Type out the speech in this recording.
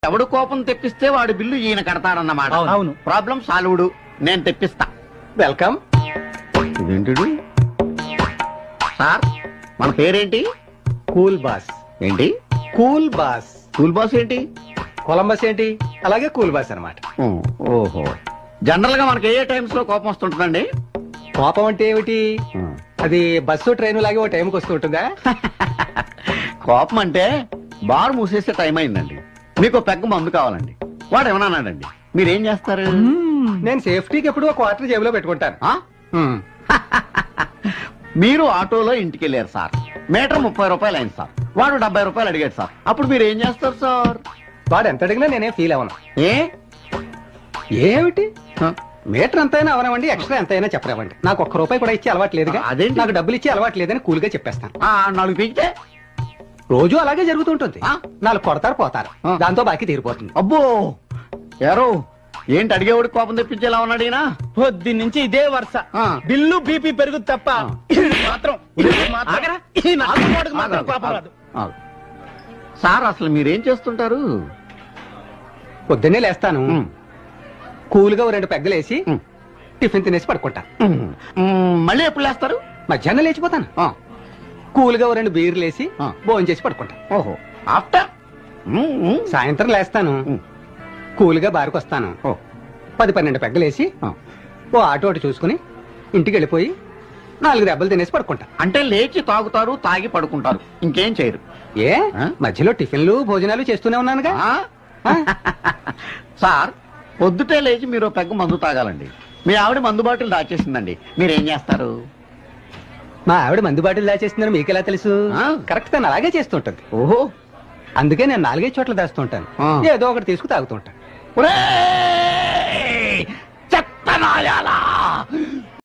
ఎవడు కోపం తెప్పిస్తే వాడి బిల్లు ఈయన కడతాడన్నమాట. అవును. Problem solved. నేను తెప్పిస్తా. వెల్కమ్. ఇదేంటి సార్, మన పేరేంటి? Cool boss. ఏంటి కూల్ బాస్. కూల్ బాస్ ఏంటి? కొలంబస్ ఏంటి, అలాగే కూల్ బాస్ అన్నమాట. ఓహో. జనరల్ గా మనకి ఏ టైమ్స్ లో కోపం వస్తుంటుందండి? కోపం అంటే ఏమిటి? అది బస్సు ట్రైన్ లాగే ఓ టైంకి వస్తూ ఉంటుందా? కోపం అంటే బార్ మూసేసే టైం అయిందండి, మీకు పెగ్గ మందు కావాలండి, వాడు ఏమన్నాడండి, మీరేం చేస్తారు? నేను సేఫ్టీకి ఎప్పుడు ఒక క్వార్టర్ జేబులో పెట్టుకుంటాను. ఆ? మీరు ఆటోలో ఇంటికి వెళ్ళారు సార్, మీటర్ 30 రూపాయలు అయింది సార్, వాడు 70 రూపాయలు అడిగాడు సార్, అప్పుడు మీరు ఏం చేస్తారు సార్? వాడు ఎంత అడిగినా నేనేం ఫీల్ అవ్వను. ఏ ఏమిటి మీటర్ ఎంతైనా అవనవండి, ఎక్స్ట్రా ఎంతైనా చెప్పనివ్వండి, నాకు ₹1 కూడా ఇచ్చే అలవాటు లేదుగా. అదేంటి? నాకు డబ్బులు ఇచ్చే అలవాటు లేదని కూల్గా చెప్పేస్తాను. 4 పీకితే రోజు అలాగే జరుగుతుంటుంది. ఆ? 4 కొడతారు, పోతారు, ఆ. దాంతో బాకీ తీరిపోతుంది. అబ్బో యారో, ఏంటి అడిగేవాడు కోపం తెప్పించేలా ఉన్నాడు ఈయన? పొద్దు నుంచి ఇదే వరుస. ఆ. బిల్లు బీపీ పెరుగుతుంది తప్ప ఆగరా? ఈ నాలుగోడికి మాత్రం కోపం రాదు. ఆగు. సార్ అసలు మీరేం చేస్తుంటారు? పొద్దున్నే లేస్తాను, కూల్గా 2 పెగ్గలేసి టిఫిన్ తినేసి పడుకుంటా. మళ్ళీ ఎప్పుడు లేస్తారు? మధ్యాహ్నం లేచిపోతాను, కూల్గా 2 బీర్లు వేసి భోజనం చేసి పడుకుంటా. ఓహో. ఆఫ్టర్ సాయంత్రం లేస్తాను, కూల్గా బారికి వస్తాను, 10-12 పెగ్గలేసి ఓ ఆటో ఒకటి చూసుకుని ఇంటికి వెళ్ళిపోయి 4 దెబ్బలు తినేసి పడుకుంటా. అంటే లేచి తాగుతారు, తాగి పడుకుంటారు, ఇంకేం చేయరు? ఏ మధ్యలో టిఫిన్లు భోజనాలు చేస్తూనే ఉన్నానుగా. సార్, పొద్దుటే లేచి మీరు పెగ్గ మందు తాగాలండి, మీ ఆవిడ మందు బాటిల్ దాచేసిందండి, మీరేం చేస్తారు? మా ఆవిడ మందు బాటిల్ దాచేస్తుందని మీకెలా తెలుసు? కరెక్ట్, తను అలాగే చేస్తుంటది. ఓహో. అందుకే నేను 4-5 చోట్ల దాస్తుంటాను, ఏదో ఒకటి తీసుకు తాగుతుంటాను. చెత్త నాయాల